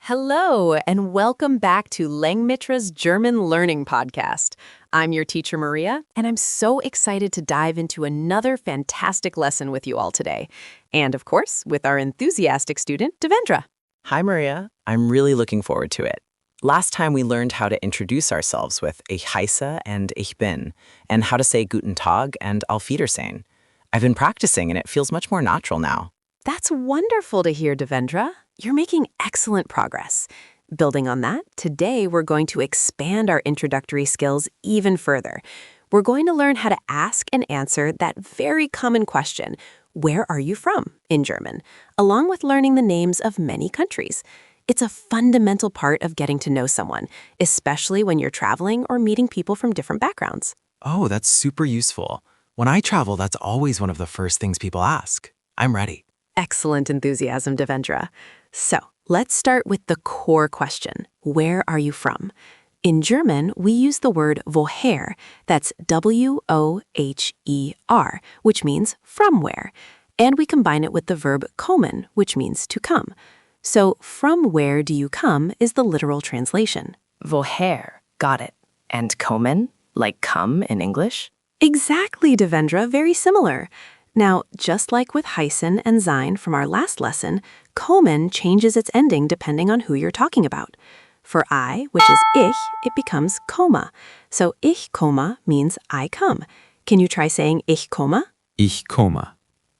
Hello, and welcome back to Langmitra's German Learning Podcast. I'm your teacher, Maria, and I'm so excited to dive into another fantastic lesson with you all today. And of course, with our enthusiastic student, Devendra. Hi, Maria. I'm really looking forward to it. Last time we learned how to introduce ourselves with Ich heiße and Ich bin, and how to say Guten Tag and Auf Wiedersehen. I've been practicing and it feels much more natural now. That's wonderful to hear, Devendra. You're making excellent progress. Building on that, today we're going to expand our introductory skills even further. We're going to learn how to ask and answer that very common question, where are you from, in German, along with learning the names of many countries. It's a fundamental part of getting to know someone, especially when you're traveling or meeting people from different backgrounds. Oh, that's super useful. When I travel, that's always one of the first things people ask. I'm ready. Excellent enthusiasm, Devendra. So, let's start with the core question. Where are you from? In German, we use the word woher, that's W-O-H-E-R, which means from where. And we combine it with the verb kommen, which means to come. So, from where do you come is the literal translation. Woher, got it. And kommen, like come in English? Exactly, Devendra, very similar. Now, just like with heißen and sein from our last lesson, kommen changes its ending depending on who you're talking about. For I, which is ich, it becomes komme. So ich komme means I come. Can you try saying ich komme? Ich komme.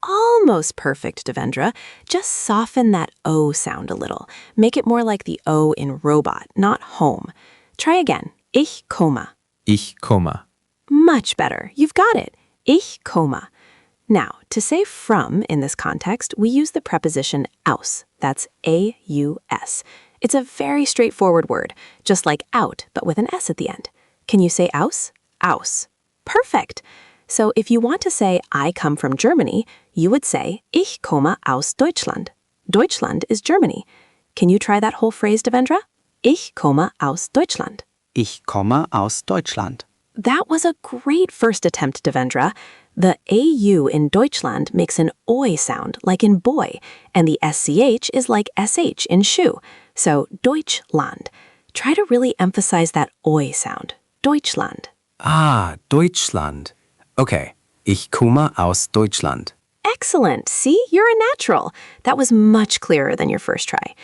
Almost perfect, Devendra. Just soften that O sound a little. Make it more like the O in robot, not home. Try again. Ich komme. Ich komme. Much better. You've got it. Ich komme. Now, to say from in this context, we use the preposition aus. That's A-U-S. It's a very straightforward word, just like out, but with an S at the end. Can you say aus? Aus. Perfect. So if you want to say, I come from Germany, you would say, Ich komme aus Deutschland. Deutschland is Germany. Can you try that whole phrase, Devendra? Ich komme aus Deutschland. Ich komme aus Deutschland. That was a great first attempt, Devendra. The AU in Deutschland makes an oi sound, like in boy, and the SCH is like SH in shoe. So, Deutschland. Try to really emphasize that oi sound. Deutschland. Ah, Deutschland. Okay, ich komme aus Deutschland. Excellent. See, you're a natural. That was much clearer than your first try.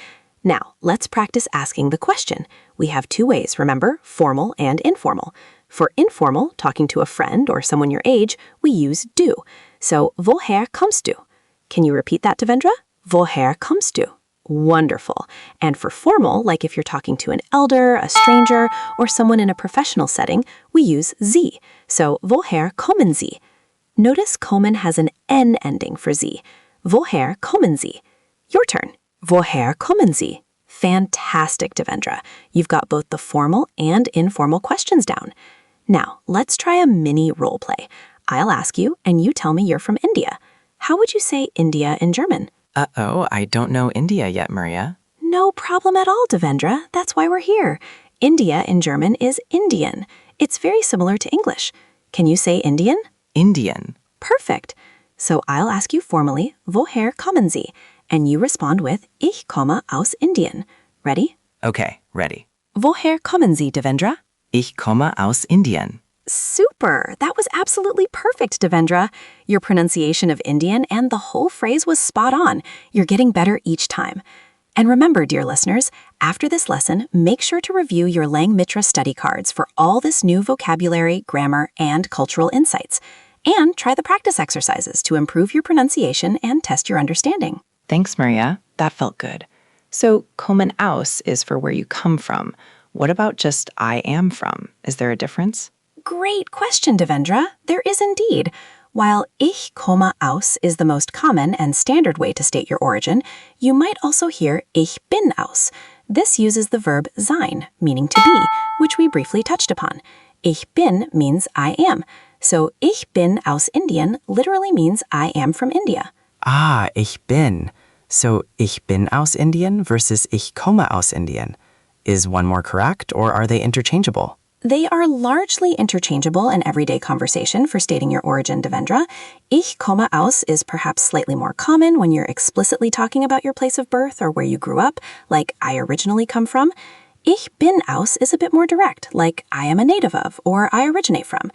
Now, let's practice asking the question. We have two ways, remember? Formal and informal. For informal, talking to a friend or someone your age, we use du. So, woher kommst du? Can you repeat that, Devendra? Woher kommst du? Wonderful. And for formal, like if you're talking to an elder, a stranger, or someone in a professional setting, we use Sie. So, woher kommen Sie? Notice kommen has an N ending for Sie. Woher kommen Sie? Your turn. Woher kommen Sie? Fantastic, Devendra. You've got both the formal and informal questions down. Now, let's try a mini role play. I'll ask you, and you tell me you're from India. How would you say India in German? Uh-oh, I don't know India yet, Maria. No problem at all, Devendra. That's why we're here. India in German is Indian. It's very similar to English. Can you say Indian? Indian. Perfect. So I'll ask you formally, woher kommen Sie? And you respond with, Ich komme aus Indien. Ready? Okay, ready. Woher kommen Sie, Devendra? Ich komme aus Indien. Super! That was absolutely perfect, Devendra. Your pronunciation of Indian and the whole phrase was spot on. You're getting better each time. And remember, dear listeners, after this lesson, make sure to review your Langmitra study cards for all this new vocabulary, grammar, and cultural insights. And try the practice exercises to improve your pronunciation and test your understanding. Thanks, Maria. That felt good. So, kommen aus is for where you come from. What about just I am from? Is there a difference? Great question, Devendra. There is indeed. While ich komme aus is the most common and standard way to state your origin, you might also hear ich bin aus. This uses the verb sein, meaning to be, which we briefly touched upon. Ich bin means I am. So ich bin aus Indien literally means I am from India. Ah, ich bin. So, ich bin aus Indien versus ich komme aus Indien. Is one more correct, or are they interchangeable? They are largely interchangeable in everyday conversation for stating your origin, Devendra. Ich komme aus is perhaps slightly more common when you're explicitly talking about your place of birth or where you grew up, like I originally come from. Ich bin aus is a bit more direct, like I am a native of or I originate from.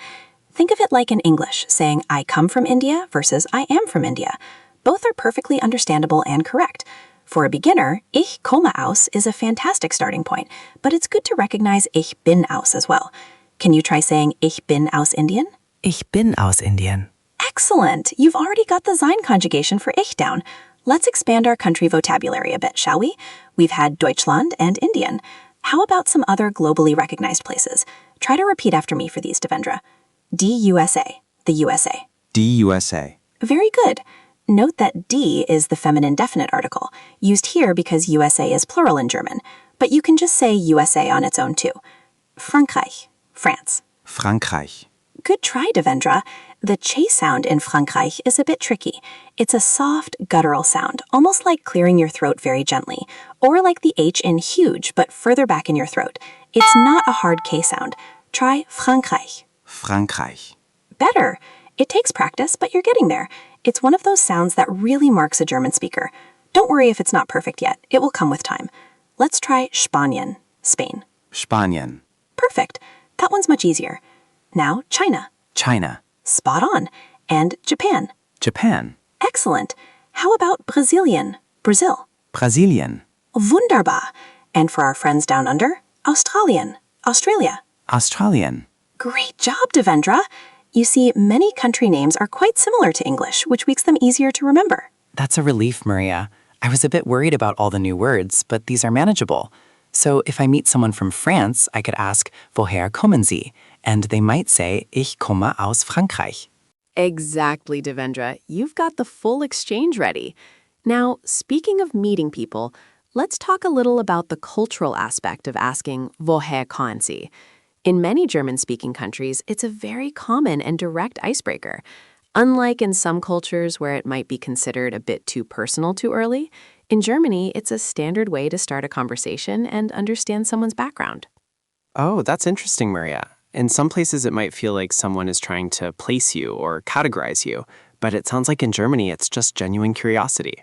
Think of it like in English, saying I come from India versus I am from India. Both are perfectly understandable and correct. For a beginner, ich komme aus is a fantastic starting point, but it's good to recognize ich bin aus as well. Can you try saying ich bin aus Indien? Ich bin aus Indien. Excellent! You've already got the Sein conjugation for ich down. Let's expand our country vocabulary a bit, shall we? We've had Deutschland and Indien. How about some other globally recognized places? Try to repeat after me for these, Devendra. DUSA, the USA. DUSA. Very good. Note that D is the feminine definite article, used here because USA is plural in German, but you can just say USA on its own too. Frankreich, France. Frankreich. Good try, Devendra. The ch sound in Frankreich is a bit tricky. It's a soft, guttural sound, almost like clearing your throat very gently, or like the H in huge, but further back in your throat. It's not a hard K sound. Try Frankreich. Frankreich. Better. It takes practice, but you're getting there. It's one of those sounds that really marks a German speaker. Don't worry if it's not perfect yet. It will come with time. Let's try Spanien, Spain. Spanien. Perfect. That one's much easier. Now, China. China. Spot on. And Japan. Japan. Excellent. How about Brazilian, Brazil? Brasilien. Wunderbar. And for our friends down under, Australian, Australia. Australien. Great job, Devendra. You see, many country names are quite similar to English, which makes them easier to remember. That's a relief, Maria. I was a bit worried about all the new words, but these are manageable. So if I meet someone from France, I could ask, Woher kommen Sie? And they might say, Ich komme aus Frankreich. Exactly, Devendra. You've got the full exchange ready. Now, speaking of meeting people, let's talk a little about the cultural aspect of asking, Woher kommen Sie? In many German-speaking countries, it's a very common and direct icebreaker. Unlike in some cultures where it might be considered a bit too personal too early, in Germany, it's a standard way to start a conversation and understand someone's background. Oh, that's interesting, Maria. In some places, it might feel like someone is trying to place you or categorize you, but it sounds like in Germany, it's just genuine curiosity.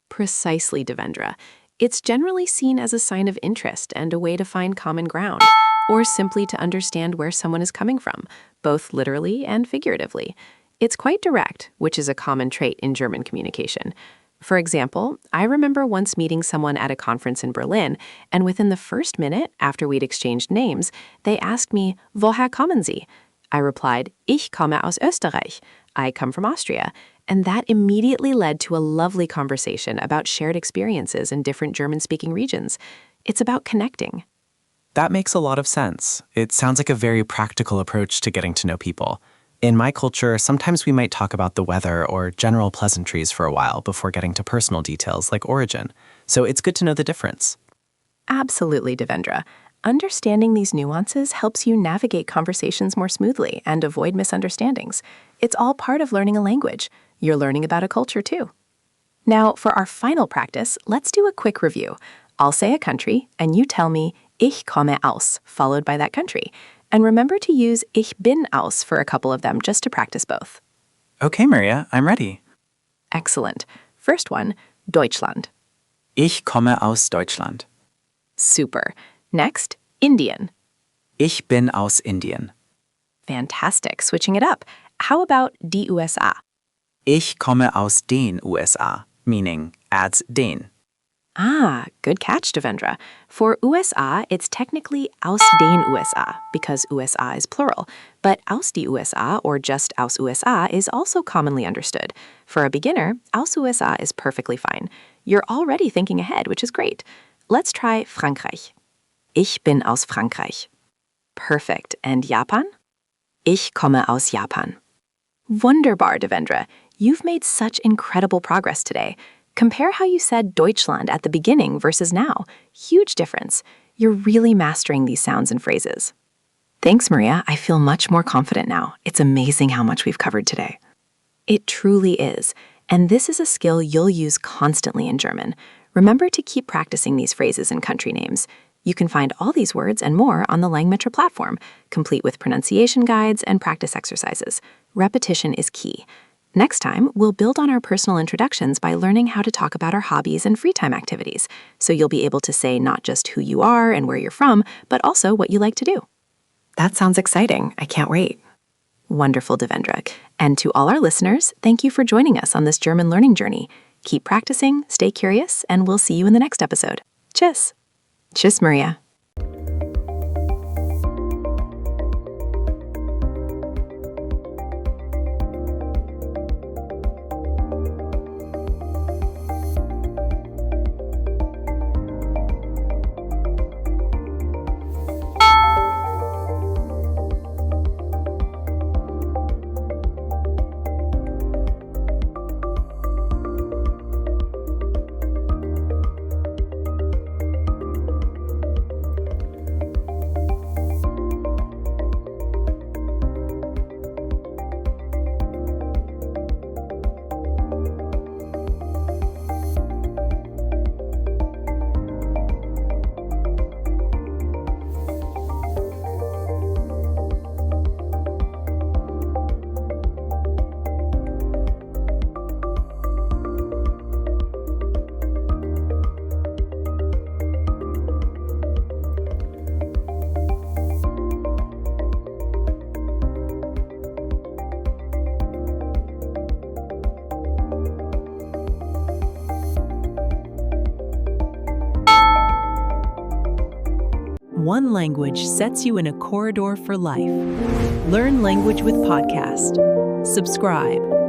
Precisely, Devendra. It's generally seen as a sign of interest and a way to find common ground, or simply to understand where someone is coming from, both literally and figuratively. It's quite direct, which is a common trait in German communication. For example, I remember once meeting someone at a conference in Berlin, and within the first minute after we'd exchanged names, they asked me, Woher kommen Sie? I replied, Ich komme aus Österreich. I come from Austria. And that immediately led to a lovely conversation about shared experiences in different German-speaking regions. It's about connecting. That makes a lot of sense. It sounds like a very practical approach to getting to know people. In my culture, sometimes we might talk about the weather or general pleasantries for a while before getting to personal details like origin. So it's good to know the difference. Absolutely, Devendra. Understanding these nuances helps you navigate conversations more smoothly and avoid misunderstandings. It's all part of learning a language. You're learning about a culture too. Now, for our final practice, let's do a quick review. I'll say a country, and you tell me, Ich komme aus, followed by that country. And remember to use Ich bin aus for a couple of them just to practice both. Okay, Maria, I'm ready. Excellent. First one, Deutschland. Ich komme aus Deutschland. Super. Next, Indian. Ich bin aus Indien. Fantastic. Switching it up. How about die USA? Ich komme aus den USA, meaning adds den. Ah, good catch, Devendra. For USA, it's technically aus den USA because USA is plural, but aus die USA or just aus USA is also commonly understood. For a beginner, aus USA is perfectly fine. You're already thinking ahead, which is great. Let's try Frankreich. Ich bin aus Frankreich. Perfect. And Japan? Ich komme aus Japan. Wunderbar, Devendra. You've made such incredible progress today. Compare how you said Deutschland at the beginning versus now. Huge difference. You're really mastering these sounds and phrases. Thanks, Maria. I feel much more confident now. It's amazing how much we've covered today. It truly is. And this is a skill you'll use constantly in German. Remember to keep practicing these phrases and country names. You can find all these words and more on the Langmitra platform, complete with pronunciation guides and practice exercises. Repetition is key. Next time, we'll build on our personal introductions by learning how to talk about our hobbies and free time activities, so you'll be able to say not just who you are and where you're from, but also what you like to do. That sounds exciting. I can't wait. Wonderful, Devendra. And to all our listeners, thank you for joining us on this German learning journey. Keep practicing, stay curious, and we'll see you in the next episode. Tschüss. Tschüss, Maria. One language sets you in a corridor for life. Learn language with podcast. Subscribe.